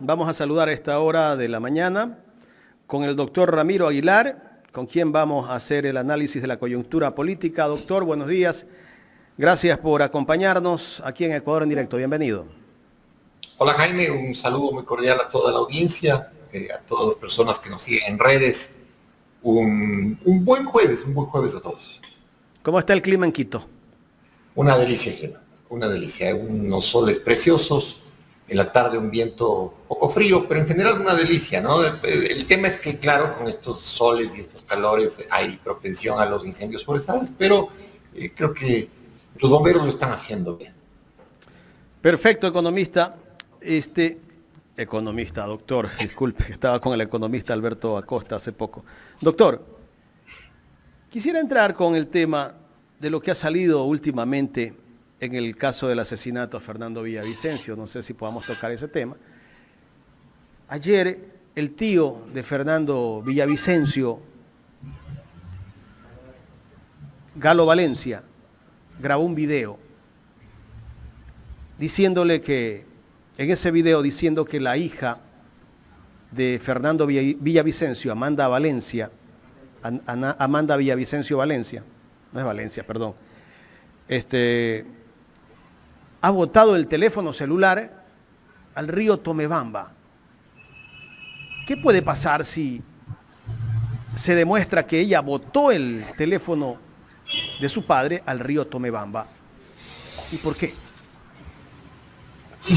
Vamos a saludar a esta hora de la mañana con el doctor Ramiro Aguilar, con quien vamos a hacer el análisis de la coyuntura política. Doctor, buenos días. Gracias por acompañarnos aquí en Ecuador en directo. Bienvenido. Hola Jaime, un saludo muy cordial a toda la audiencia, a todas las personas que nos siguen en redes. Un buen jueves a todos. ¿Cómo está el clima en Quito? Una delicia, Jaime, una delicia. Unos soles preciosos, en la tarde un viento poco frío, pero en general una delicia, ¿no? El tema es que, claro, con estos soles y estos calores hay propensión a los incendios forestales, pero creo que los bomberos lo están haciendo bien. Perfecto, economista. Economista, doctor, disculpe, estaba con el economista Alberto Acosta hace poco. Doctor, quisiera entrar con el tema de lo que ha salido últimamente en el caso del asesinato a Fernando Villavicencio. No sé si podamos tocar ese tema. Ayer, el tío de Fernando Villavicencio, Galo Valencia, grabó un video diciéndole que, en ese video diciendo que la hija de Fernando Villavicencio, Amanda Villavicencio Valencia, no es Valencia, perdón, ha botado el teléfono celular al río Tomebamba. ¿Qué puede pasar si se demuestra que ella botó el teléfono de su padre al río Tomebamba? ¿Y por qué?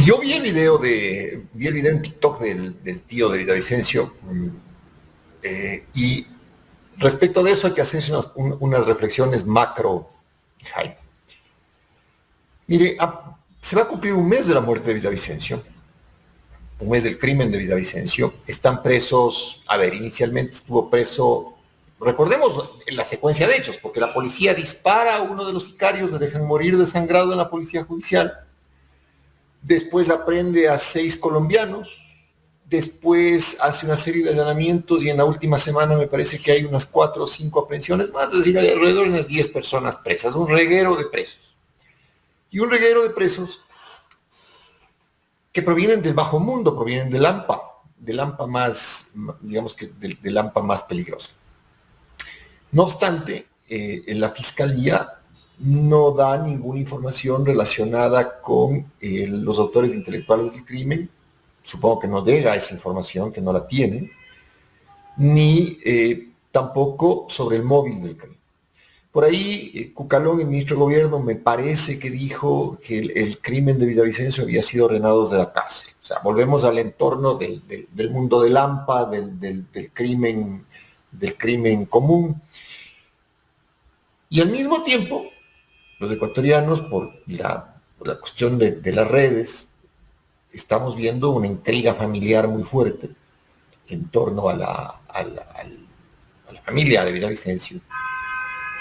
Yo vi el video en TikTok del tío de Villavicencio, y respecto de eso hay que hacerse unas reflexiones macro, Jaime. Mire, se va a cumplir un mes de la muerte de Villavicencio, un mes del crimen de Villavicencio. Están presos, inicialmente estuvo preso, recordemos la secuencia de hechos, porque la policía dispara a uno de los sicarios, le dejan morir desangrado en la policía judicial. Después aprende a 6 colombianos, después hace una serie de allanamientos y en la última semana me parece que hay unas 4 o 5 aprehensiones más, es decir, hay alrededor de unas 10 personas presas, un reguero de presos. Y un reguero de presos que provienen del bajo mundo, provienen del AMPA más, digamos que del AMPA más peligrosa. No obstante, la fiscalía no da ninguna información relacionada con los autores intelectuales del crimen. Supongo que no llega esa información, que no la tienen, ni tampoco sobre el móvil del crimen. Por ahí, Cucalón, el ministro de Gobierno, me parece que dijo que el crimen de Villavicencio había sido ordenado desde la cárcel. O sea, volvemos al entorno del mundo del AMPA, del crimen común. Y al mismo tiempo, los ecuatorianos, por la cuestión de las redes, estamos viendo una intriga familiar muy fuerte en torno a la familia de Villavicencio,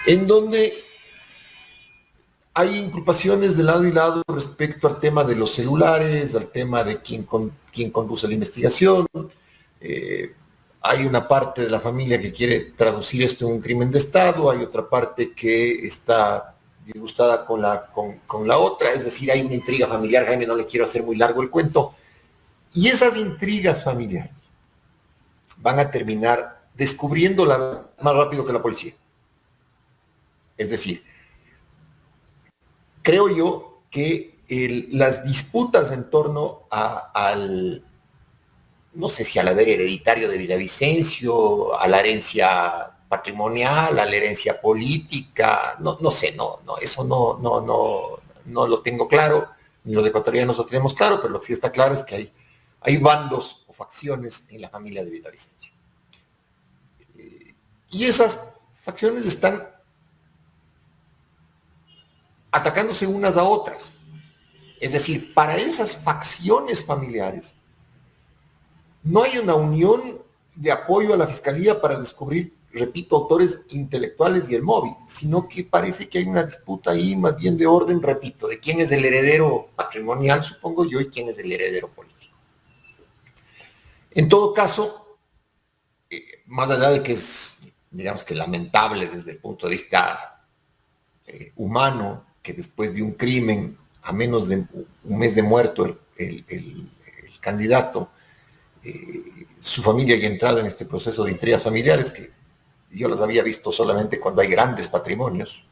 en donde hay inculpaciones de lado y lado respecto al tema de los celulares, al tema de quién conduce la investigación. Hay una parte de la familia que quiere traducir esto en un crimen de Estado, hay otra parte que está disgustada con la otra, es decir, hay una intriga familiar. Jaime, no le quiero hacer muy largo el cuento. Y esas intrigas familiares van a terminar descubriéndola más rápido que la policía. Es decir, creo yo que las disputas en torno al, no sé si al haber hereditario de Villavicencio, a la herencia patrimonial, a la herencia política, no sé, eso no lo tengo claro, ni los ecuatorianos lo tenemos claro, pero lo que sí está claro es que hay bandos o facciones en la familia de Villavicencio. Y esas facciones están atacándose unas a otras. Es decir, para esas facciones familiares no hay una unión de apoyo a la fiscalía para descubrir, repito, autores intelectuales y el móvil, sino que parece que hay una disputa ahí más bien de orden, repito, de quién es el heredero patrimonial, supongo yo, y quién es el heredero político. En todo caso, más allá de que es, digamos que lamentable desde el punto de vista humano, que después de un crimen, a menos de un mes de muerto, el candidato su familia haya entrado en este proceso de intrigas familiares, que yo las había visto solamente cuando hay grandes patrimonios.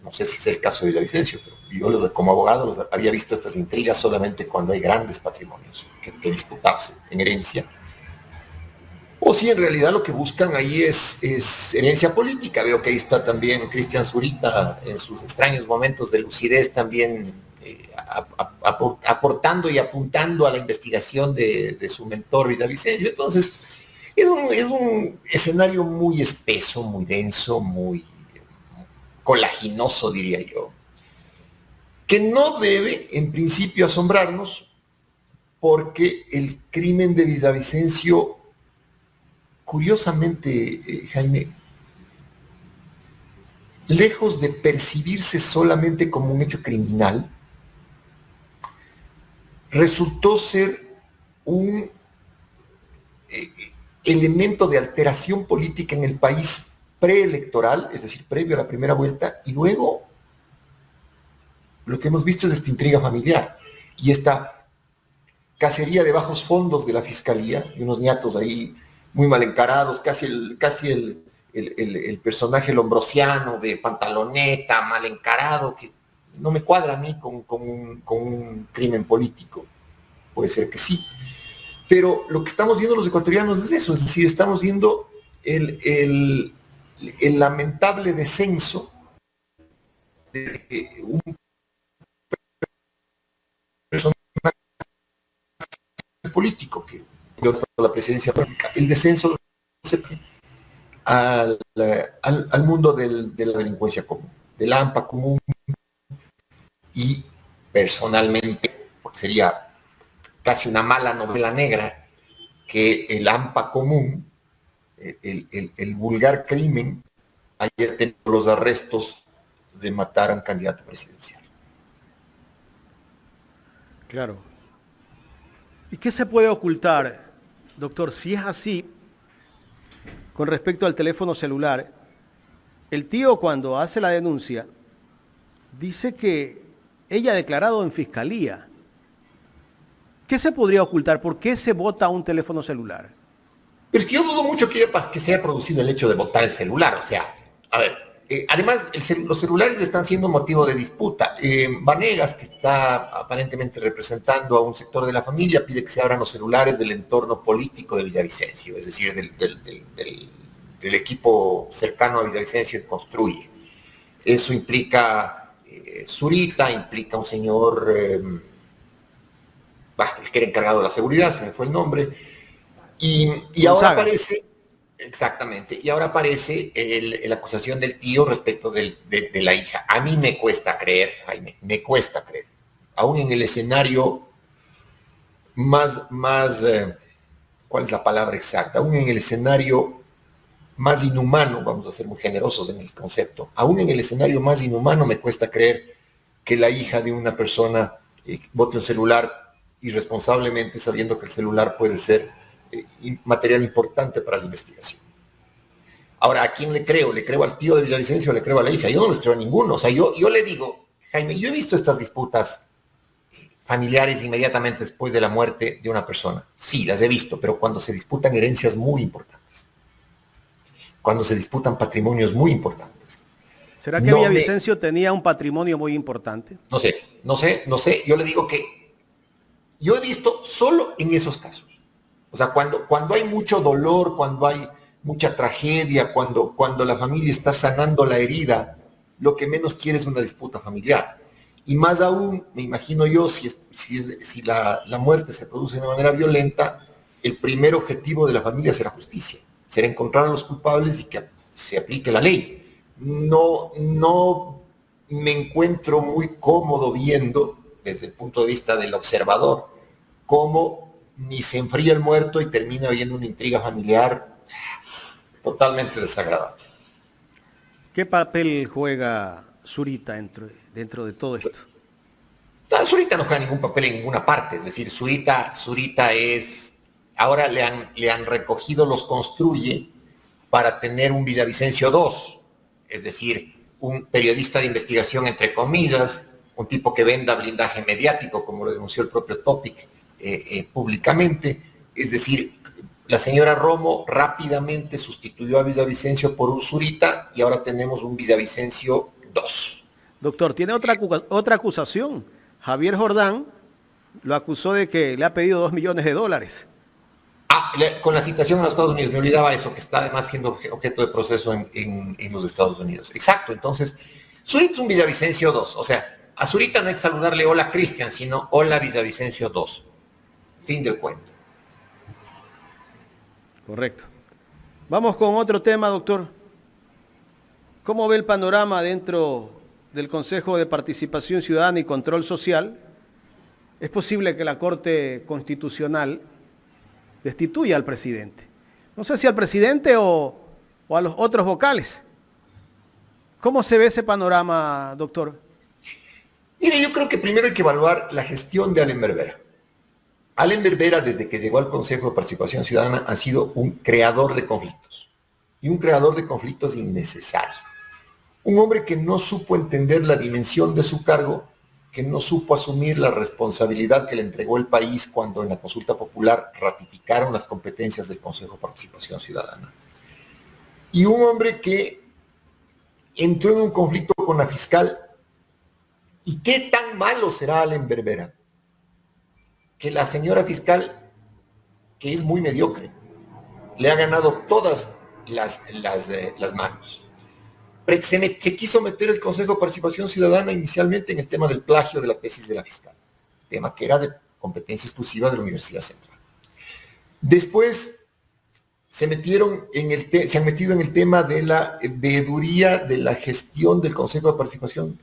No sé si es el caso de Villavicencio, pero yo como abogado los había visto estas intrigas solamente cuando hay grandes patrimonios que disputarse en herencia. O si en realidad lo que buscan ahí es herencia política. Veo que ahí está también Cristian Zurita en sus extraños momentos de lucidez también aportando y apuntando a la investigación de su mentor Villavicencio. Entonces, es un escenario muy espeso, muy denso, muy colaginoso, diría yo, que no debe en principio asombrarnos, porque el crimen de Villavicencio, curiosamente, Jaime, lejos de percibirse solamente como un hecho criminal, resultó ser un elemento de alteración política en el país preelectoral, es decir, previo a la primera vuelta, y luego lo que hemos visto es esta intriga familiar y esta cacería de bajos fondos de la fiscalía, y unos ñatos ahí muy mal encarados, casi el personaje lombrosiano de pantaloneta, mal encarado, que no me cuadra a mí con un crimen político. Puede ser que sí. Pero lo que estamos viendo los ecuatorianos es eso, es decir, estamos viendo el lamentable descenso de un personaje político que dio la presidencia pública, el descenso al mundo de la delincuencia común, del AMPA común, y personalmente sería casi una mala novela negra que el AMPA común, el vulgar crimen, haya tenido los arrestos de matar a un candidato presidencial. Claro. ¿Y qué se puede ocultar, doctor? Si es así, con respecto al teléfono celular, el tío cuando hace la denuncia dice que ella ha declarado en fiscalía. ¿Qué se podría ocultar? ¿Por qué se bota un teléfono celular? Pero es que yo dudo mucho que se haya producido el hecho de botar el celular. O sea, a ver, además los celulares están siendo motivo de disputa. Vanegas, que está aparentemente representando a un sector de la familia, pide que se abran los celulares del entorno político de Villavicencio, es decir, del equipo cercano a Villavicencio que construye. Eso implica Zurita, implica un señor, el que era encargado de la seguridad, se me fue el nombre, y ahora aparece, exactamente, y ahora aparece la acusación del tío respecto de la hija. A mí me cuesta creer, Jaime, me cuesta creer, aún en el escenario más ¿cuál es la palabra exacta? Aún en el escenario más inhumano, vamos a ser muy generosos en el concepto, aún en el escenario más inhumano me cuesta creer que la hija de una persona bote un celular irresponsablemente, sabiendo que el celular puede ser material importante para la investigación. Ahora, ¿a quién le creo? ¿Le creo al tío de Villavicencio o le creo a la hija? Yo no les creo a ninguno. O sea, yo le digo, Jaime, yo he visto estas disputas familiares inmediatamente después de la muerte de una persona. Sí, las he visto, pero cuando se disputan herencias muy importantes, cuando se disputan patrimonios muy importantes. ¿Será que Villavicencio tenía un patrimonio muy importante? No sé. Yo le digo que yo he visto solo en esos casos. O sea, cuando hay mucho dolor, cuando hay mucha tragedia, cuando la familia está sanando la herida, lo que menos quiere es una disputa familiar. Y más aún, me imagino yo, si la muerte se produce de una manera violenta, el primer objetivo de la familia será justicia, será encontrar a los culpables y que se aplique la ley. No me encuentro muy cómodo viendo, desde el punto de vista del observador, cómo ni se enfría el muerto y termina habiendo una intriga familiar totalmente desagradable. ¿Qué papel juega Zurita dentro de todo esto? Zurita no juega ningún papel en ninguna parte, es decir, Zurita es, ahora le han recogido, los construye para tener un Villavicencio 2, es decir, un periodista de investigación, entre comillas, un tipo que venda blindaje mediático, como lo denunció el propio Topic públicamente, Es decir, la señora Romo rápidamente sustituyó a Villavicencio por un Zurita y ahora tenemos un Villavicencio 2. Doctor, tiene otra acusación. Javier Jordán lo acusó de que le ha pedido $2 millones. Con la citación a los Estados Unidos, me olvidaba eso, que está además siendo objeto de proceso en los Estados Unidos. Exacto, entonces, Zurita es un Villavicencio 2, o sea, a Zurita no hay que saludarle hola Cristian, sino hola Villavicencio 2. Fin del cuento. Correcto. Vamos con otro tema, doctor. ¿Cómo ve el panorama dentro del Consejo de Participación Ciudadana y Control Social? ¿Es posible que la Corte Constitucional destituya al presidente? No sé si al presidente o a los otros vocales. ¿Cómo se ve ese panorama, doctor? Mire, yo creo que primero hay que evaluar la gestión de Allen Berbera. Allen Berbera, desde que llegó al Consejo de Participación Ciudadana, ha sido un creador de conflictos. Y un creador de conflictos innecesarios. Un hombre que no supo entender la dimensión de su cargo, que no supo asumir la responsabilidad que le entregó el país cuando en la consulta popular ratificaron las competencias del Consejo de Participación Ciudadana. Y un hombre que entró en un conflicto con la fiscal. ¿Y qué tan malo será Allen Berbera? Que la señora fiscal, que es muy mediocre, le ha ganado todas las manos. Se quiso meter el Consejo de Participación Ciudadana inicialmente en el tema del plagio de la tesis de la fiscal, tema que era de competencia exclusiva de la Universidad Central. Después se han metido en el tema de la veeduría de la gestión del Consejo de Participación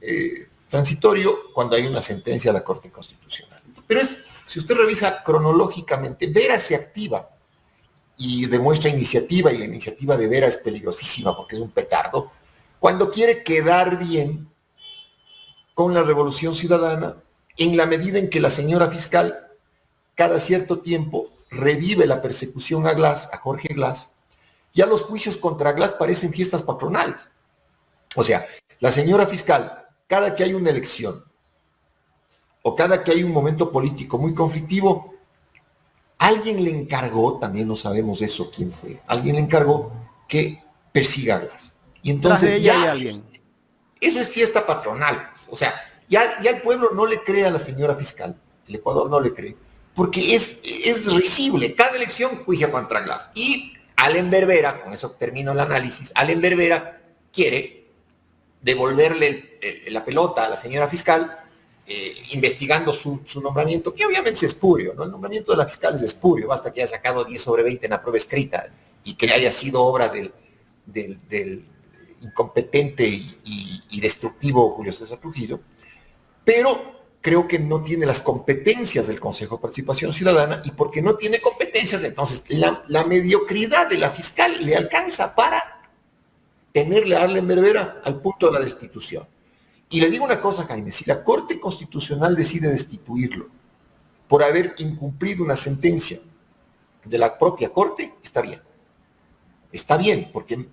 transitorio cuando hay una sentencia de la Corte Constitucional. Pero si usted revisa cronológicamente, Vera se activa y demuestra iniciativa, y la iniciativa de Vera es peligrosísima porque es un petardo, cuando quiere quedar bien con la Revolución Ciudadana, en la medida en que la señora fiscal cada cierto tiempo revive la persecución a Jorge Glass, ya los juicios contra Glass parecen fiestas patronales. O sea, la señora fiscal, cada que hay una elección o cada que hay un momento político muy conflictivo, alguien le encargó, también no sabemos eso quién fue, alguien le encargó que persiga a Glass. Y entonces ya eso es fiesta patronal. O sea, ya el pueblo no le cree a la señora fiscal, el Ecuador no le cree, porque es risible. Cada elección juicio contra Glass. Y Allen Berbera, con eso termino el análisis, Allen Berbera quiere devolverle la pelota a la señora fiscal, investigando su nombramiento, que obviamente es espurio, ¿no? El nombramiento de la fiscal es espurio, basta que haya sacado 10 sobre 20 en la prueba escrita y que haya sido obra del incompetente y destructivo Julio César Trujillo, pero creo que no tiene las competencias del Consejo de Participación Ciudadana, y porque no tiene competencias, entonces la mediocridad de la fiscal le alcanza para tenerle a Allen Berbera al punto de la destitución. Y le digo una cosa, Jaime, si la Corte Constitucional decide destituirlo por haber incumplido una sentencia de la propia Corte, está bien. Está bien, porque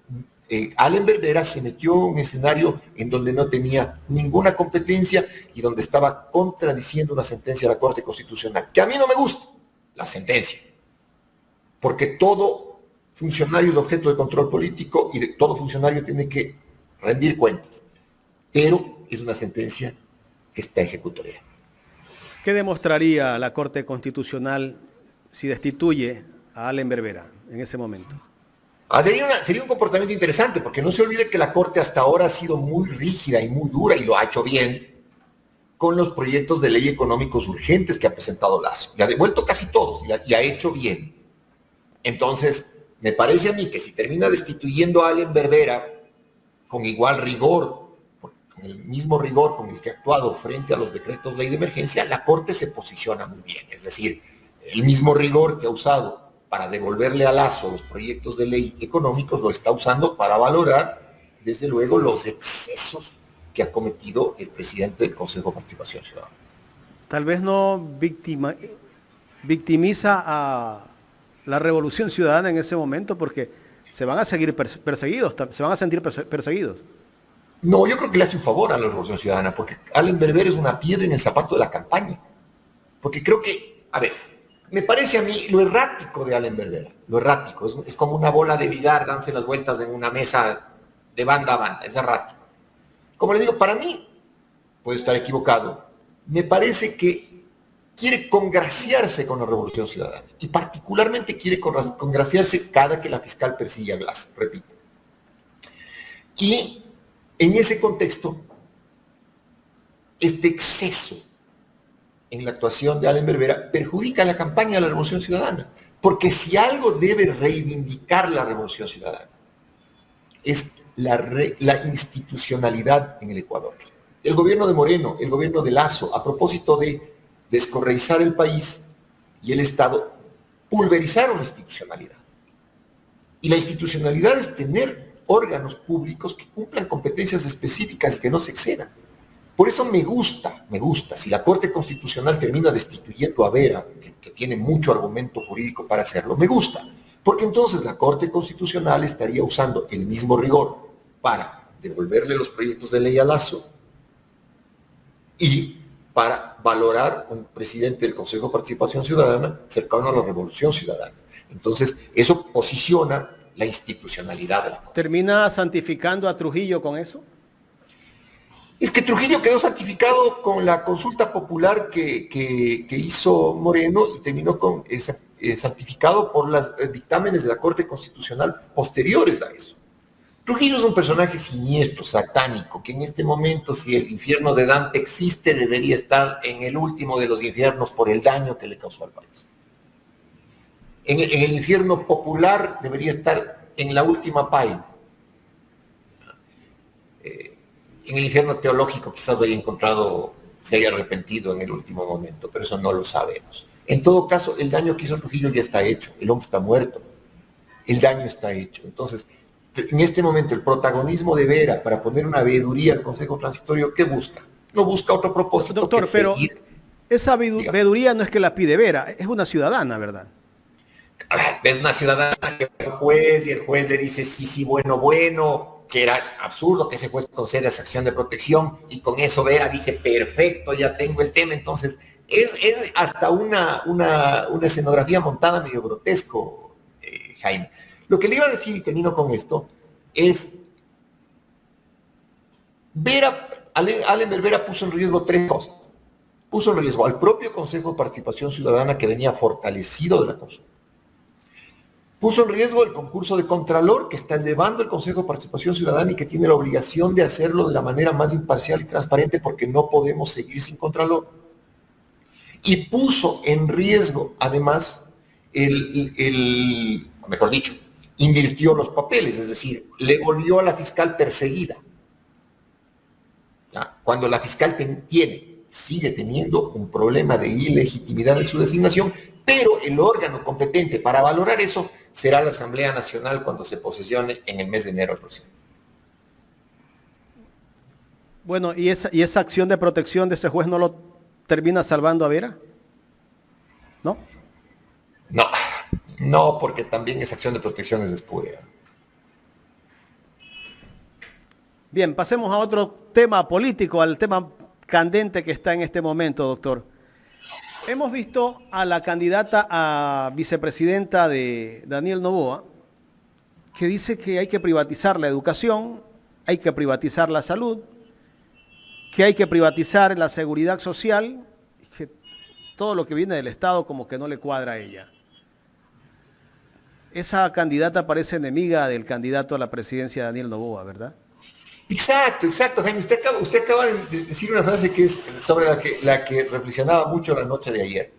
Allen Berbera se metió en un escenario en donde no tenía ninguna competencia y donde estaba contradiciendo una sentencia de la Corte Constitucional, que a mí no me gusta, la sentencia, porque todo funcionario es objeto de control político y todo funcionario tiene que rendir cuentas, pero es una sentencia que está ejecutoria. ¿Qué demostraría la Corte Constitucional si destituye a Allen Berbera en ese momento? Sería un comportamiento interesante, porque no se olvide que la Corte hasta ahora ha sido muy rígida y muy dura, y lo ha hecho bien, con los proyectos de ley económicos urgentes que ha presentado Lasso. Y ha devuelto casi todos, y ha hecho bien. Entonces, me parece a mí que si termina destituyendo a Allen Berbera con igual rigor, con el mismo rigor con el que ha actuado frente a los decretos de ley de emergencia, la Corte se posiciona muy bien. Es decir, el mismo rigor que ha usado para devolverle a Lasso los proyectos de ley económicos, lo está usando para valorar, desde luego, los excesos que ha cometido el presidente del Consejo de Participación Ciudadana. Tal vez no victimiza a la Revolución Ciudadana en ese momento, porque se van a seguir perseguidos, se van a sentir perseguidos. No, yo creo que le hace un favor a la Revolución Ciudadana, porque Allen Berbera es una piedra en el zapato de la campaña. Porque creo que, a ver, Me parece a mí lo errático de Allen Berbera, lo errático, es como una bola de billar dándose las vueltas en una mesa de banda a banda, es errático. Como le digo, para mí, puedo estar equivocado, me parece que quiere congraciarse con la Revolución Ciudadana y particularmente quiere congraciarse cada que la fiscal persigue a Glass, repito. Y en ese contexto, este exceso en la actuación de Allen Berbera perjudica la campaña de la Revolución Ciudadana, porque si algo debe reivindicar la Revolución Ciudadana es la institucionalidad en el Ecuador. El gobierno de Moreno, el gobierno de Lasso, a propósito de descorreizar el país y el Estado, pulverizaron la institucionalidad. Y la institucionalidad es tener órganos públicos que cumplan competencias específicas y que no se excedan. Por eso me gusta, si la Corte Constitucional termina destituyendo a Vera, que tiene mucho argumento jurídico para hacerlo, me gusta, porque entonces la Corte Constitucional estaría usando el mismo rigor para devolverle los proyectos de ley a Lasso y para valorar un presidente del Consejo de Participación Ciudadana cercano a la Revolución Ciudadana. Entonces, eso posiciona la institucionalidad de la Corte. ¿Termina santificando a Trujillo con eso? Es que Trujillo quedó santificado con la consulta popular que hizo Moreno y terminó santificado por los dictámenes de la Corte Constitucional posteriores a eso. Trujillo es un personaje siniestro, satánico, que en este momento, si el infierno de Dante existe, debería estar en el último de los infiernos por el daño que le causó al país. En el infierno popular debería estar en la última paila. En el infierno teológico quizás se haya arrepentido en el último momento, pero eso no lo sabemos. En todo caso, el daño que hizo Trujillo ya está hecho, el hombre está muerto, el daño está hecho. Entonces, en este momento, el protagonismo de Vera para poner una veeduría al Consejo Transitorio, ¿qué busca? No busca otro propósito. Doctor, que pero seguir. esa veeduría no es que la pide Vera, es una ciudadana, ¿verdad? Es una ciudadana que va al juez y el juez le dice sí, bueno, que era absurdo que ese juez conceda esa acción de protección y con eso Vera dice perfecto, ya tengo el tema. Entonces es hasta una escenografía montada medio grotesco, Jaime. Lo que le iba a decir, y termino con esto, es Allen Berbera puso en riesgo tres cosas. Puso en riesgo al propio Consejo de Participación Ciudadana, que venía fortalecido de la consulta. Puso en riesgo el concurso de Contralor que está llevando el Consejo de Participación Ciudadana y que tiene la obligación de hacerlo de la manera más imparcial y transparente porque no podemos seguir sin Contralor. Y puso en riesgo, además, mejor dicho, invirtió los papeles, es decir, le volvió a la fiscal perseguida. ¿Ya? Cuando la fiscal sigue teniendo un problema de ilegitimidad en su designación, pero el órgano competente para valorar eso será la Asamblea Nacional cuando se posesione en el mes de enero próximo. Bueno, ¿y esa acción de protección de ese juez no lo termina salvando a Vera? ¿No? No, porque también esa acción de protección es espúrea. Bien, pasemos a otro tema político, al tema candente que está en este momento, doctor. Hemos visto a la candidata a vicepresidenta de Daniel Noboa, que dice que hay que privatizar la educación, hay que privatizar la salud, que hay que privatizar la seguridad social, que todo lo que viene del Estado como que no le cuadra a ella. Esa candidata parece enemiga del candidato a la presidencia Daniel Noboa, ¿verdad? Exacto, Jaime. Usted acaba de decir una frase que es sobre la que reflexionaba mucho la noche de ayer.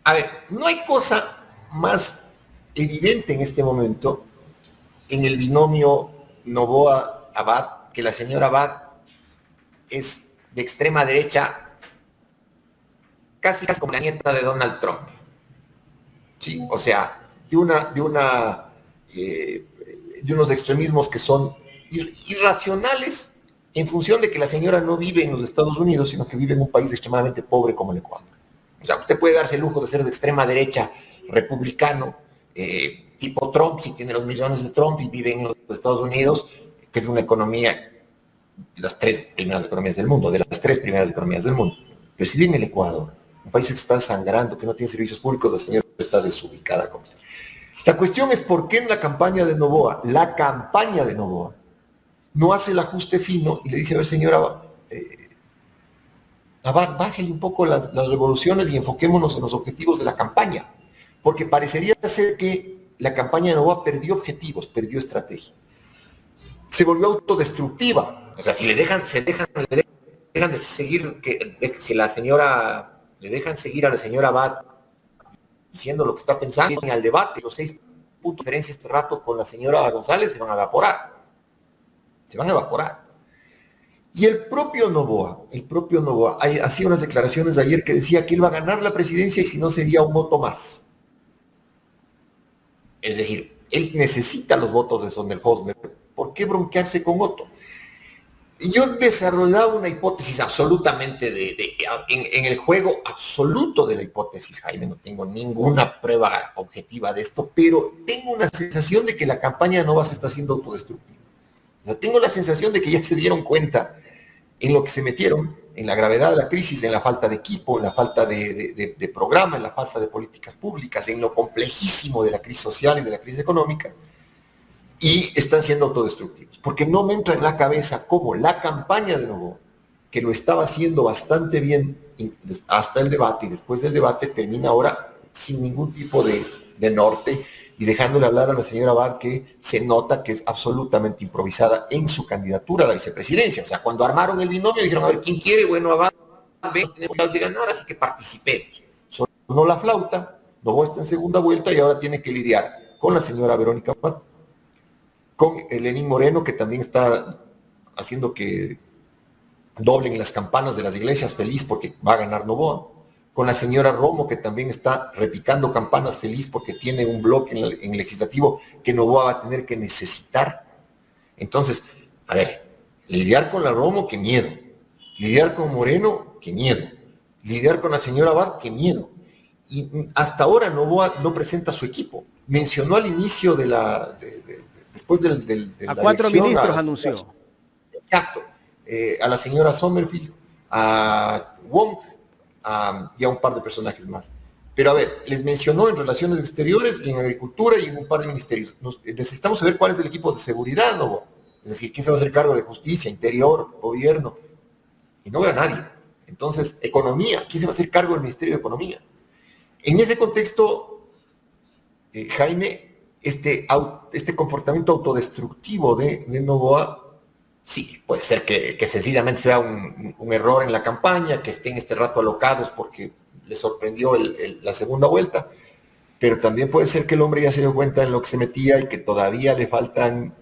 A ver, no hay cosa más evidente en este momento en el binomio Noboa-Abad que la señora Abad es de extrema derecha, casi como la nieta de Donald Trump. Sí, o sea, de unos extremismos que son irracionales en función de que la señora no vive en los Estados Unidos, sino que vive en un país extremadamente pobre como el Ecuador. O sea, usted puede darse el lujo de ser de extrema derecha republicano, tipo Trump, si tiene los millones de Trump y vive en los Estados Unidos, que es una economía, de las tres primeras economías del mundo. Pero si vive en el Ecuador, un país que está sangrando, que no tiene servicios públicos, la señora está desubicada. La cuestión es por qué en la campaña de Noboa, no hace el ajuste fino y le dice, a ver señora, bájale un poco las revoluciones y enfoquémonos en los objetivos de la campaña, porque parecería ser que la campaña de Noboa perdió objetivos, perdió estrategia. Se volvió autodestructiva. O sea, si le dejan de seguir, que la señora, le dejan seguir a la señora Abad diciendo lo que está pensando en el debate, los 6 puntos de diferencia este rato con la señora González se van a evaporar. Se van a evaporar. Y el propio Noboa hacía unas declaraciones de ayer que decía que él va a ganar la presidencia y si no sería un voto más. Es decir, él necesita los votos de Sonderhofner. ¿Por qué bronquearse con Otto? Y yo desarrollaba una hipótesis absolutamente en el juego absoluto de la hipótesis, Jaime, no tengo ninguna prueba objetiva de esto, pero tengo una sensación de que la campaña de Nova se está haciendo autodestructiva. Yo tengo la sensación de que ya se dieron cuenta en lo que se metieron, en la gravedad de la crisis, en la falta de equipo, en la falta de programa, en la falta de políticas públicas, en lo complejísimo de la crisis social y de la crisis económica, y están siendo autodestructivos. Porque no me entra en la cabeza cómo la campaña de Noboa, que lo estaba haciendo bastante bien hasta el debate, y después del debate termina ahora sin ningún tipo de norte, y dejándole hablar a la señora Abad, que se nota que es absolutamente improvisada en su candidatura a la vicepresidencia. O sea, cuando armaron el binomio dijeron, a ver, ¿quién quiere? Bueno, Abad, tenemos posibilidades de ganar, así que participemos. Sonó la flauta, Noboa está en segunda vuelta y ahora tiene que lidiar con la señora Verónica Abad, con Lenín Moreno, que también está haciendo que doblen las campanas de las iglesias feliz porque va a ganar Noboa, con la señora Romo, que también está repicando campanas feliz porque tiene un bloque en el legislativo que Noboa va a tener que necesitar. Entonces, a ver, lidiar con la Romo, qué miedo. Lidiar con Moreno, qué miedo. Lidiar con la señora Abad, qué miedo. Y hasta ahora Noboa no presenta su equipo. Mencionó al inicio después de a la 4 elección, ministros anunció. Exacto. A la señora Sommerfield, a Wong, y a un par de personajes más. Pero a ver, les mencionó en relaciones exteriores y en agricultura y en un par de ministerios. Necesitamos saber cuál es el equipo de seguridad, ¿no? Es decir, quién se va a hacer cargo de justicia, interior, gobierno. Y no veo a nadie. Entonces, economía, ¿quién se va a hacer cargo del Ministerio de Economía? En ese contexto, Jaime, este comportamiento autodestructivo de Noboa, sí, puede ser que sencillamente sea un error en la campaña, que estén este rato alocados porque les sorprendió la segunda vuelta, pero también puede ser que el hombre ya se dio cuenta en lo que se metía y que todavía le faltan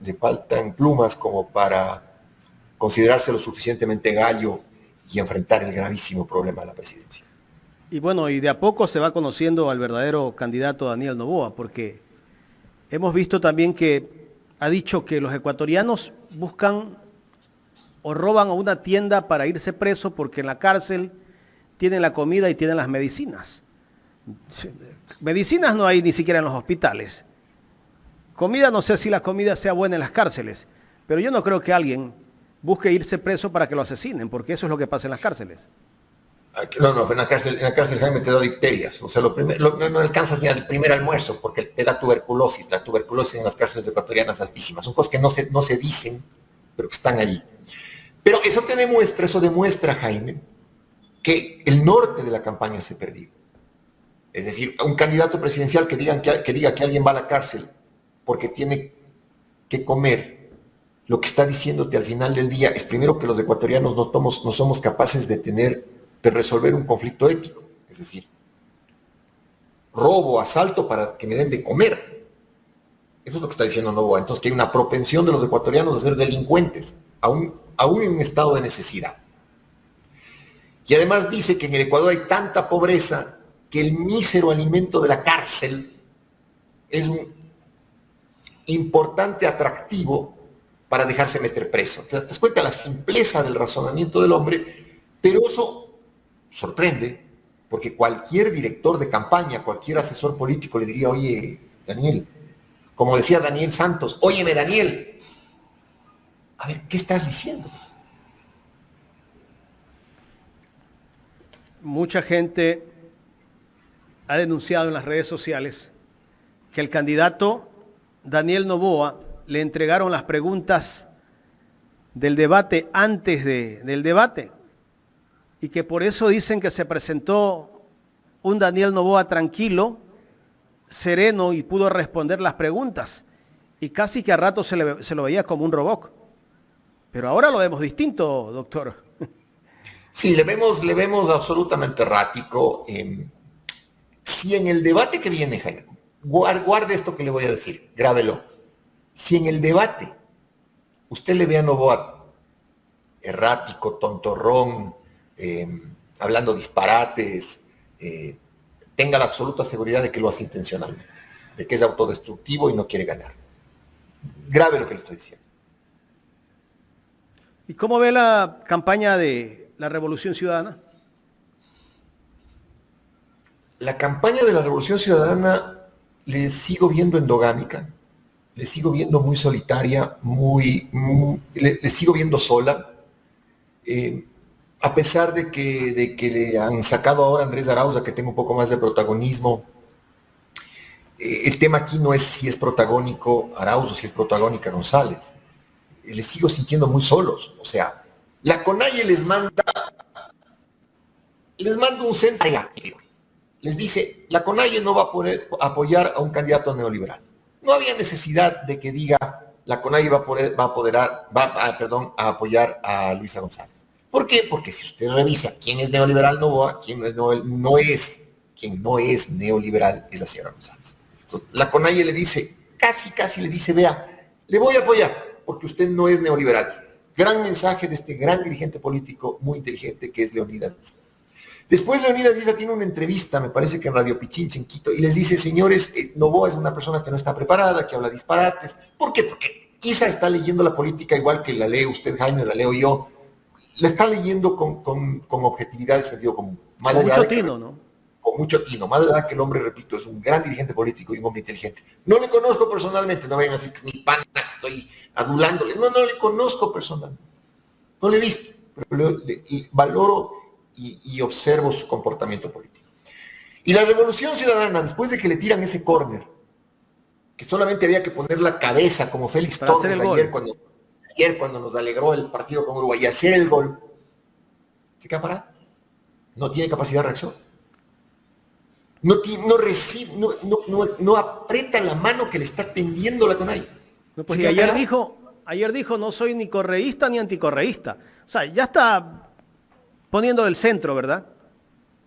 plumas como para considerarse lo suficientemente gallo y enfrentar el gravísimo problema de la presidencia. Y bueno, y de a poco se va conociendo al verdadero candidato Daniel Noboa, porque hemos visto también que ha dicho que los ecuatorianos buscan o roban a una tienda para irse preso porque en la cárcel tienen la comida y tienen las medicinas. Medicinas no hay ni siquiera en los hospitales. Comida, no sé si la comida sea buena en las cárceles, pero yo no creo que alguien busque irse preso para que lo asesinen, porque eso es lo que pasa en las cárceles. No, en la cárcel Jaime te da dicterias, o sea, no alcanzas ni al primer almuerzo porque te da tuberculosis. La tuberculosis en las cárceles ecuatorianas es altísima. Son cosas que no se dicen, pero que están allí. Pero eso demuestra, Jaime, que el norte de la campaña se perdió. Es decir, un candidato presidencial que diga que alguien va a la cárcel porque tiene que comer, lo que está diciéndote al final del día es primero que los ecuatorianos no somos capaces de resolver un conflicto ético. Es decir, robo, asalto para que me den de comer. Eso es lo que está diciendo Noboa. Entonces que hay una propensión de los ecuatorianos a ser delincuentes, aún en un estado de necesidad. Y además dice que en el Ecuador hay tanta pobreza que el mísero alimento de la cárcel es un importante atractivo para dejarse meter preso. ¿Te das cuenta de la simpleza del razonamiento del hombre? Pero eso sorprende, porque cualquier director de campaña, cualquier asesor político le diría, oye, Daniel, como decía Daniel Santos, óyeme, Daniel, a ver, ¿qué estás diciendo? Mucha gente ha denunciado en las redes sociales que el candidato Daniel Noboa le entregaron las preguntas del debate antes del debate y que por eso dicen que se presentó un Daniel Noboa tranquilo, sereno y pudo responder las preguntas y casi que a rato se lo veía como un robot. Pero ahora lo vemos distinto, doctor. Sí, le vemos absolutamente errático. Si en el debate que viene, Jaime, guarde esto que le voy a decir, grábelo. Si en el debate usted le ve a Noboa errático, tontorrón, hablando disparates, tenga la absoluta seguridad de que lo hace intencionalmente, de que es autodestructivo y no quiere ganar. Grave lo que le estoy diciendo. ¿Y cómo ve la campaña de la Revolución Ciudadana? La campaña de la Revolución Ciudadana le sigo viendo endogámica, le sigo viendo muy solitaria, le sigo viendo sola. A pesar de que le han sacado ahora a Andrés Arauz, que tenga un poco más de protagonismo, el tema aquí no es si es protagónico Arauz o si es protagónica González. Les sigo sintiendo muy solos. O sea, la CONAIE les manda un centro. Les dice, la CONAIE no va a poder apoyar a un candidato neoliberal. No había necesidad de que diga, la CONAIE va a apoyar a Luisa González. ¿Por qué? Porque si usted revisa quién es neoliberal Noboa, quien no es neoliberal es la señora González. Entonces, la CONAIE le dice, casi le dice, vea, le voy a apoyar porque usted no es neoliberal. Gran mensaje de este gran dirigente político muy inteligente que es Leonidas Diza. Después Leonidas Diza tiene una entrevista, me parece que en Radio Pichincha en Quito, y les dice, señores, Noboa es una persona que no está preparada, que habla disparates. ¿Por qué? Porque Isa está leyendo la política igual que la lee usted, Jaime, la leo yo. La está leyendo con objetividad y sentido común. Con mucho tino, ¿no? Con mucho tino. Más allá que el hombre, repito, es un gran dirigente político y un hombre inteligente. No le conozco personalmente, no vayan a decir que es mi pana, que estoy adulándole. No le conozco personalmente. No le he visto, pero le valoro y observo su comportamiento político. Y la Revolución Ciudadana, después de que le tiran ese córner, que solamente había que poner la cabeza como Félix Torres ayer cuando nos alegró el partido con Uruguay y hacer el gol, ¿se queda parado? No tiene capacidad de reacción. No aprieta la mano que le está tendiendo la CONAIE. No, pues ayer dijo, no soy ni correísta ni anticorreísta. O sea, ya está poniendo el centro, ¿verdad?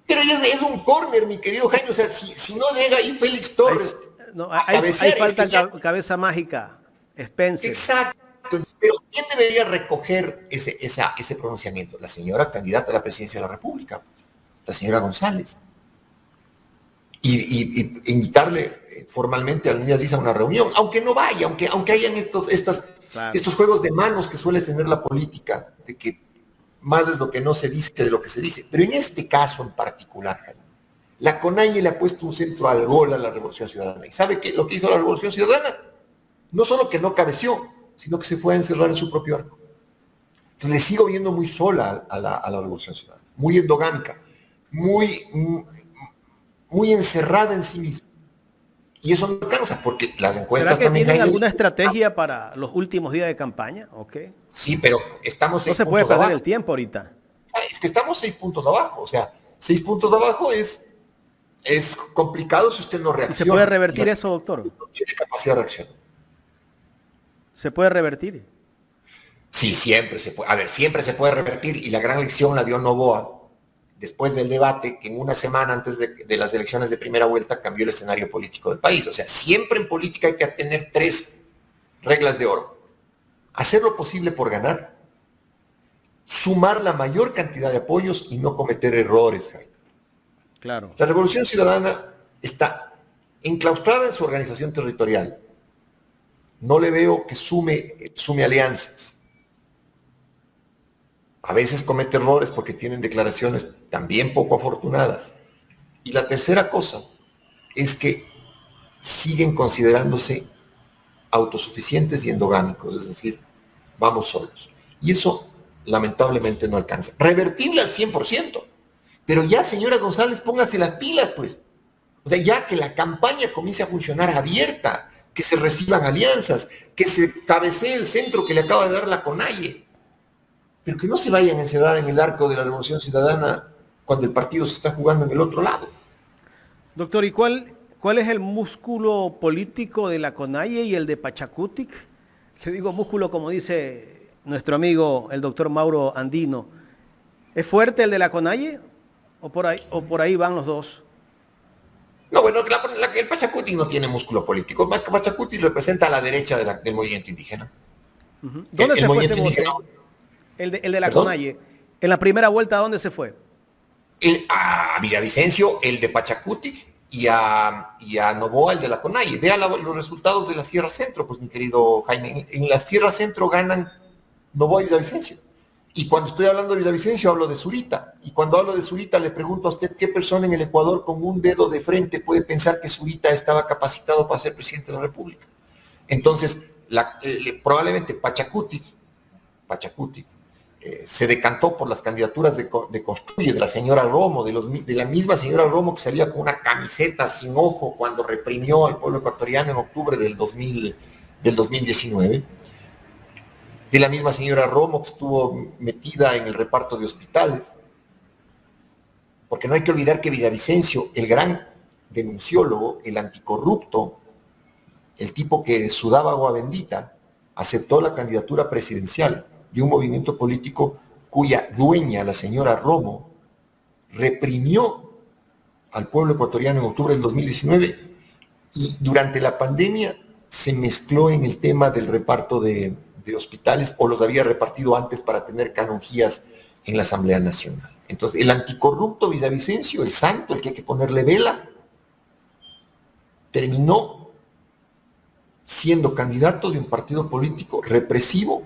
Pero es un córner, mi querido Jaime. O sea, si no llega ahí Félix Torres. Ahí falta cabeza mágica, Spencer. Exacto. Pero ¿quién debería recoger ese pronunciamiento? La señora candidata a la presidencia de la República, la señora González. Y invitarle formalmente a Leonidas Diza a una reunión, aunque no vaya, aunque hayan estos juegos de manos que suele tener la política, de que más es lo que no se dice de lo que se dice. Pero en este caso en particular, la CONAIE le ha puesto un centro al gol a la Revolución Ciudadana. ¿Y sabe qué? Lo que hizo la Revolución Ciudadana? No solo que no cabeció, sino que se fue a encerrar en su propio arco. Entonces le sigo viendo muy sola a la Revolución Ciudadana, muy endogámica, muy encerrada en sí misma. Y eso no alcanza, porque las encuestas ¿será que también... tienen alguna estrategia para los últimos días de campaña? ¿Okay? Sí, pero estamos 6 puntos abajo. No se puede perder el tiempo ahorita. Es que estamos 6 puntos abajo. O sea, 6 puntos abajo es complicado si usted no reacciona. ¿Se puede revertir eso, doctor? No tiene capacidad de reacción. ¿Se puede revertir? Sí, siempre se puede. A ver, siempre se puede revertir. Y la gran lección la dio Noboa después del debate, que en una semana antes de las elecciones de primera vuelta cambió el escenario político del país. O sea, siempre en política hay que tener 3 reglas de oro. Hacer lo posible por ganar, sumar la mayor cantidad de apoyos y no cometer errores, Jaime. Claro. La Revolución Ciudadana está enclaustrada en su organización territorial. No le veo que sume alianzas. A veces comete errores porque tienen declaraciones también poco afortunadas. Y la tercera cosa es que siguen considerándose autosuficientes y endogámicos, es decir, vamos solos. Y eso lamentablemente no alcanza. Revertible al 100%. Pero ya, señora González, póngase las pilas, pues. O sea, ya que la campaña comience a funcionar abierta, que se reciban alianzas, que se cabecee el centro que le acaba de dar la CONAIE, pero que no se vayan a encerrar en el arco de la Revolución Ciudadana cuando el partido se está jugando en el otro lado. Doctor, ¿y cuál es el músculo político de la CONAIE y el de Pachacutic? Le digo músculo como dice nuestro amigo el doctor Mauro Andino. ¿Es fuerte el de la CONAIE o por ahí van los dos? No, bueno, el Pachacutic no tiene músculo político. Pachacutic representa a la derecha del movimiento indígena. ¿Dónde se fue ese voto? El de la CONAIE. En la primera vuelta, ¿a dónde se fue? A Villavicencio, el de Pachacutic, y a Novoa, el de la CONAIE. Vea los resultados de la Sierra Centro, pues mi querido Jaime. En la Sierra Centro ganan Novoa y Villavicencio. Y cuando estoy hablando de Villavicencio, hablo de Zurita. Y cuando hablo de Zurita, le pregunto a usted qué persona en el Ecuador con un dedo de frente puede pensar que Zurita estaba capacitado para ser presidente de la República. Entonces, probablemente Pachacutic se decantó por las candidaturas de Construye, de la señora Romo, de la misma señora Romo que salía con una camiseta sin ojo cuando reprimió al pueblo ecuatoriano en octubre del 2019. De la misma señora Romo que estuvo metida en el reparto de hospitales. Porque no hay que olvidar que Villavicencio, el gran denunciólogo, el anticorrupto, el tipo que sudaba agua bendita, aceptó la candidatura presidencial de un movimiento político cuya dueña, la señora Romo, reprimió al pueblo ecuatoriano en octubre del 2019 y durante la pandemia se mezcló en el tema del reparto de hospitales o los había repartido antes para tener canonjías en la Asamblea Nacional. Entonces, el anticorrupto Villavicencio, el santo, el que hay que ponerle vela, terminó siendo candidato de un partido político represivo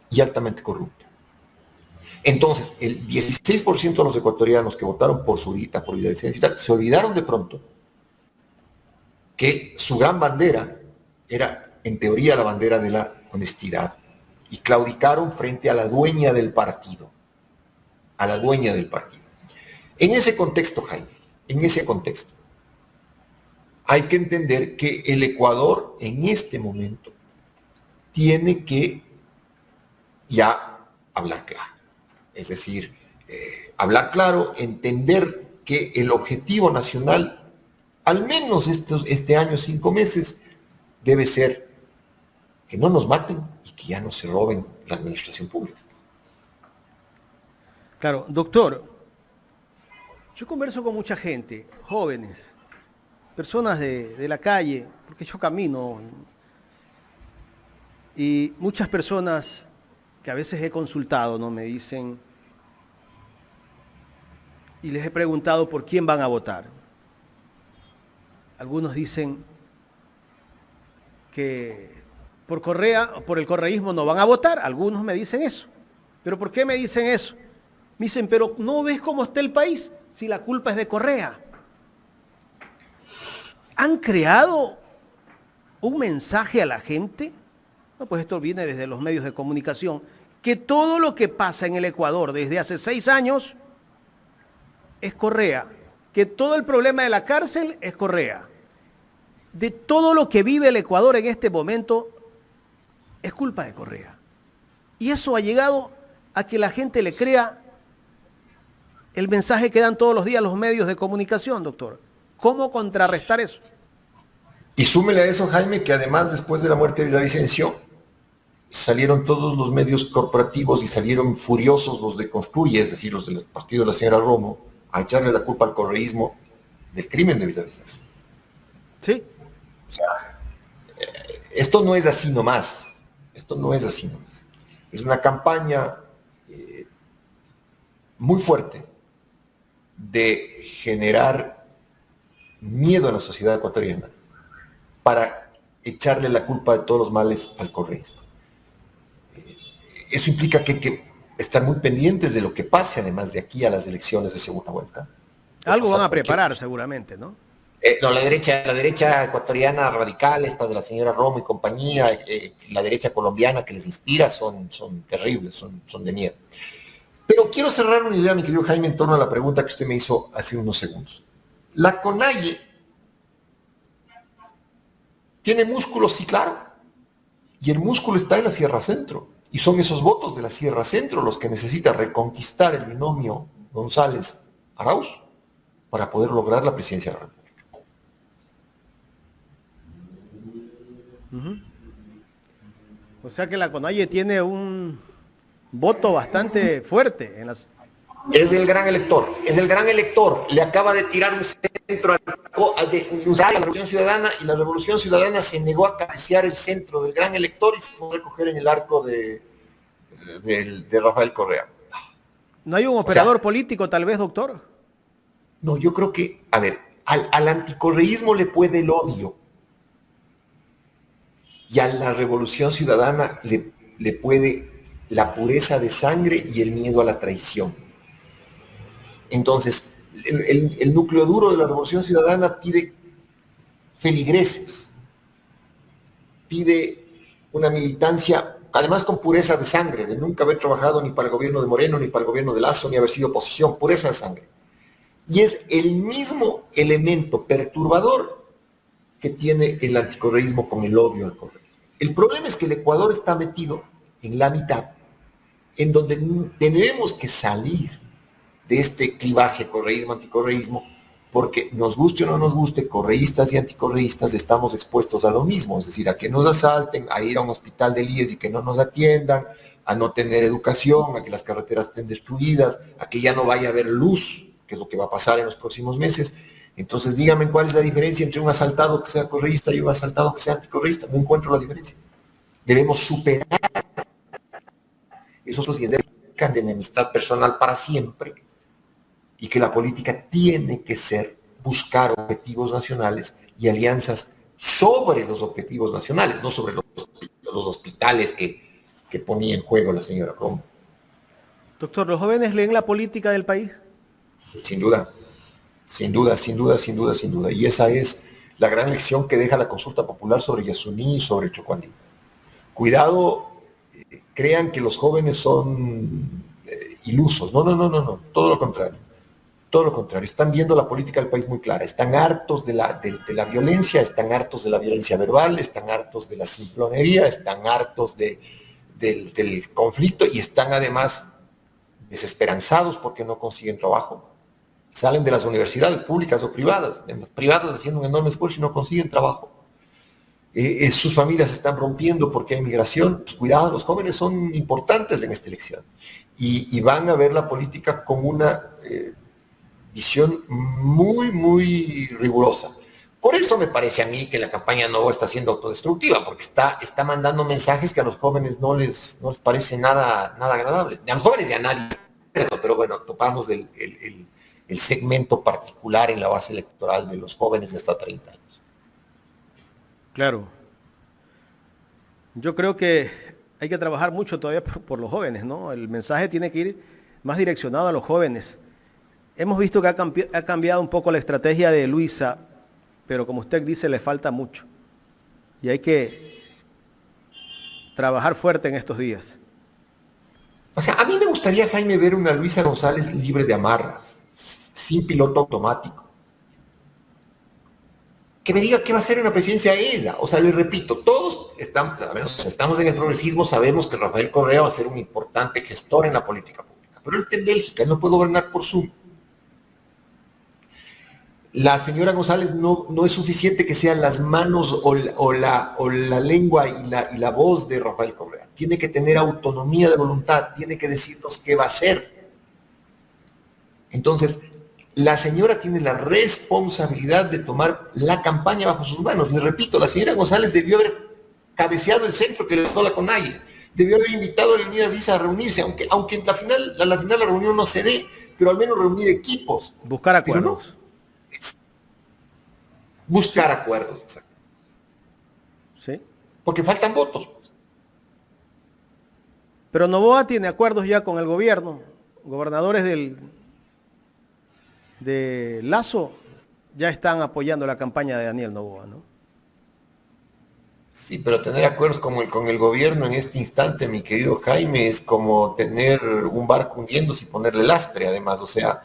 y altamente corrupto. Entonces, el 16% de los ecuatorianos que votaron por Zurita, por Villavicencio y tal, se olvidaron de pronto que su gran bandera era, en teoría, la bandera de la honestidad, y claudicaron frente a la dueña del partido, En ese contexto, Jaime, hay que entender que el Ecuador en este momento tiene que ya hablar claro. Es decir, hablar claro, entender que el objetivo nacional, al menos este año, 5 meses, debe ser que no nos maten y que ya no se roben la administración pública. Claro, doctor, yo converso con mucha gente, jóvenes, personas de la calle, porque yo camino, y muchas personas que a veces he consultado, ¿no? Me dicen, y les he preguntado por quién van a votar. Algunos dicen que por Correa, por el correísmo no van a votar, algunos me dicen eso. ¿Pero por qué me dicen eso? Me dicen, pero ¿no ves cómo está el país si la culpa es de Correa? ¿Han creado un mensaje a la gente? No, pues esto viene desde los medios de comunicación, que todo lo que pasa en el Ecuador desde hace 6 años es Correa, que todo el problema de la cárcel es Correa, de todo lo que vive el Ecuador en este momento es culpa de Correa. Y eso ha llegado a que la gente le crea el mensaje que dan todos los días los medios de comunicación, doctor. ¿Cómo contrarrestar eso? Y súmele a eso, Jaime, que además después de la muerte de Villavicencio, salieron todos los medios corporativos y salieron furiosos los de Construye, es decir, los del partido de la señora Romo, a echarle la culpa al correísmo del crimen de Villavicencio. Sí. O sea, esto no es así nomás. Es una campaña muy fuerte de generar miedo en la sociedad ecuatoriana para echarle la culpa de todos los males al correísmo. Eso implica que hay que estar muy pendientes de lo que pase, además de aquí a las elecciones de segunda vuelta. Algo van a preparar seguramente, ¿no? No, la derecha ecuatoriana radical, esta de la señora Romo y compañía, la derecha colombiana que les inspira son terribles, son de miedo. Pero quiero cerrar una idea, mi querido Jaime, en torno a la pregunta que usted me hizo hace unos segundos. La CONAIE tiene músculo, sí, claro, y el músculo está en la Sierra Centro, y son esos votos de la Sierra Centro los que necesita reconquistar el binomio González-Arauz para poder lograr la presidencia de la República. O sea que la CONAIE tiene un voto bastante fuerte en las... Es el gran elector, le acaba de tirar un centro a la Revolución Ciudadana, y la Revolución Ciudadana se negó a cabecear el centro del gran elector y se fue a recoger en el arco de Rafael Correa. ¿No hay un operador político tal vez, doctor? No, yo creo que, a ver, al anticorreísmo le puede el odio, y a la Revolución Ciudadana le puede la pureza de sangre y el miedo a la traición. Entonces, el núcleo duro de la Revolución Ciudadana pide feligreses, pide una militancia, además con pureza de sangre, de nunca haber trabajado ni para el gobierno de Moreno, ni para el gobierno de Lasso, ni haber sido oposición, pureza de sangre. Y es el mismo elemento perturbador que tiene el anticorreísmo con el odio al correísmo. El problema es que el Ecuador está metido en la mitad, en donde tenemos que salir de este clivaje correísmo-anticorreísmo, porque nos guste o no nos guste, correístas y anticorreístas estamos expuestos a lo mismo, es decir, a que nos asalten, a ir a un hospital del IES y que no nos atiendan, a no tener educación, a que las carreteras estén destruidas, a que ya no vaya a haber luz, que es lo que va a pasar en los próximos meses. Entonces díganme cuál es la diferencia entre un asaltado que sea correísta y un asaltado que sea anticorreísta. No encuentro la diferencia. Debemos superar esos procedimientos de enemistad personal para siempre, y que la política tiene que ser buscar objetivos nacionales y alianzas sobre los objetivos nacionales, no sobre los hospitales que ponía en juego la señora Romo. Doctor, ¿los jóvenes leen la política del país? Sin duda. Y esa es la gran lección que deja la consulta popular sobre Yasuní y sobre Chocuandí. Cuidado, crean que los jóvenes son ilusos. No. Todo lo contrario. Están viendo la política del país muy clara. Están hartos de la violencia, están hartos de la violencia verbal, están hartos de la simplonería, están hartos del conflicto, y están además desesperanzados porque no consiguen trabajo. Salen de las universidades públicas o privadas, en las privadas haciendo un enorme esfuerzo y no consiguen trabajo. Sus familias se están rompiendo porque hay migración. Pues cuidado, los jóvenes son importantes en esta elección y van a ver la política con una visión muy, muy rigurosa. Por eso me parece a mí que la campaña Novoa está siendo autodestructiva, porque está mandando mensajes que a los jóvenes no les parece nada agradable. A los jóvenes y a nadie, pero bueno, topamos el segmento particular en la base electoral de los jóvenes de hasta 30 años. Claro. Yo creo que hay que trabajar mucho todavía por los jóvenes, ¿no? El mensaje tiene que ir más direccionado a los jóvenes. Hemos visto que ha cambiado un poco la estrategia de Luisa, pero como usted dice, le falta mucho. Y hay que trabajar fuerte en estos días. O sea, a mí me gustaría, Jaime, ver una Luisa González libre de amarras, sin piloto automático. Que me diga qué va a hacer en la presidencia ella. O sea, le repito, todos estamos en el progresismo, sabemos que Rafael Correa va a ser un importante gestor en la política pública, pero él está en Bélgica, él no puede gobernar por Zoom. La señora González no es suficiente que sean las manos o la lengua y la voz de Rafael Correa. Tiene que tener autonomía de voluntad, tiene que decirnos qué va a hacer. Entonces, la señora tiene la responsabilidad de tomar la campaña bajo sus manos. Le repito, la señora González debió haber cabeceado el centro que le dio la CONAIE, debió haber invitado a Leonidas Issa a reunirse, aunque en la final la reunión no se dé, pero al menos reunir equipos. Buscar acuerdos. Buscar acuerdos, exacto. Sí. Porque faltan votos. Pero Novoa tiene acuerdos ya con el gobierno. Gobernadores de Lasso ya están apoyando la campaña de Daniel Novoa, ¿no? Sí, pero tener acuerdos con el gobierno en este instante, mi querido Jaime, es como tener un barco hundiéndose y ponerle lastre, además. O sea,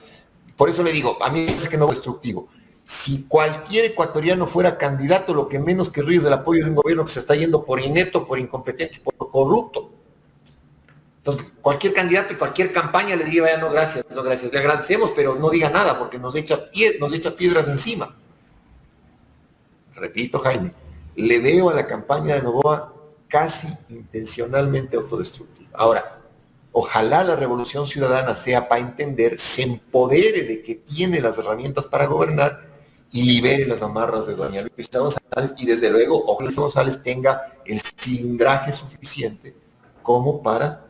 por eso le digo, a mí me parece que no es destructivo. Si cualquier ecuatoriano fuera candidato, lo que menos querría es el apoyo de un gobierno que se está yendo por inepto, por incompetente, por corrupto. Entonces, cualquier candidato y cualquier campaña le diría, no gracias, no gracias, le agradecemos, pero no diga nada porque nos echa piedras encima. Repito, Jaime, le veo a la campaña de Noboa casi intencionalmente autodestructiva. Ahora, ojalá la Revolución Ciudadana sea para entender, se empodere de que tiene las herramientas para gobernar y libere las amarras de doña Luisa González y desde luego, ojalá Luisa González tenga el cilindraje suficiente como para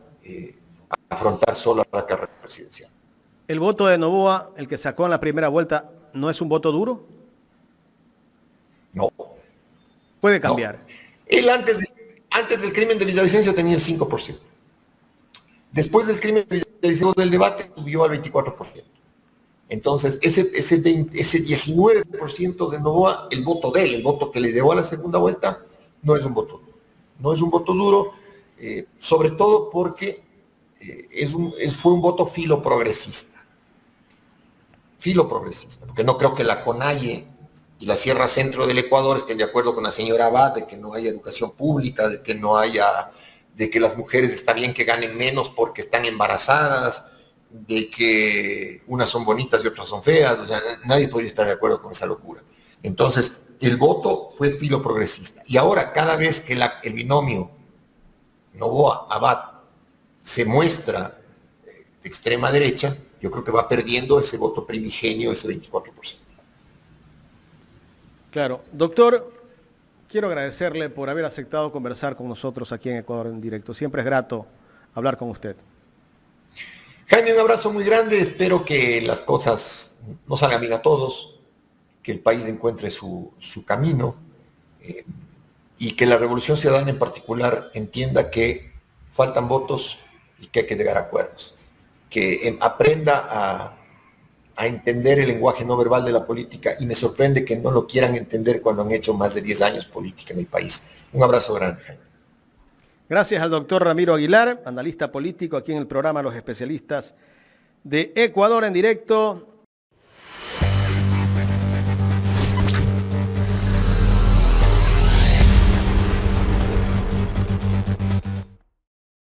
afrontar sola la carrera presidencial. ¿El voto de Noboa, el que sacó en la primera vuelta, no es un voto duro? No. Puede cambiar. No. Él antes del crimen de Villavicencio tenía el 5%. Después del crimen de Villavicencio del debate subió al 24%. Entonces, ese 19% de Noboa, el voto de él, el voto que le llevó a la segunda vuelta, no es un voto duro. No es un voto duro, sobre todo porque fue un voto filo progresista. Filo progresista, porque no creo que la CONAIE y la Sierra Centro del Ecuador estén de acuerdo con la señora Abad de que no haya educación pública, de que las mujeres está bien que ganen menos porque están embarazadas, de que unas son bonitas y otras son feas, o sea, nadie podría estar de acuerdo con esa locura. Entonces, el voto fue filo progresista. Y ahora, cada vez que el binomio Noboa-Abad se muestra de extrema derecha, yo creo que va perdiendo ese voto primigenio, ese 24%. Claro. Doctor, quiero agradecerle por haber aceptado conversar con nosotros aquí en Ecuador en Directo. Siempre es grato hablar con usted. Jaime, un abrazo muy grande. Espero que las cosas nos salgan bien a todos, que el país encuentre su camino y que la Revolución Ciudadana en particular entienda que faltan votos y que hay que llegar a acuerdos. Que aprenda a entender el lenguaje no verbal de la política y me sorprende que no lo quieran entender cuando han hecho más de 10 años política en el país. Un abrazo grande, Jaime. Gracias al doctor Ramiro Aguilar, analista político aquí en el programa Los Especialistas de Ecuador en Directo.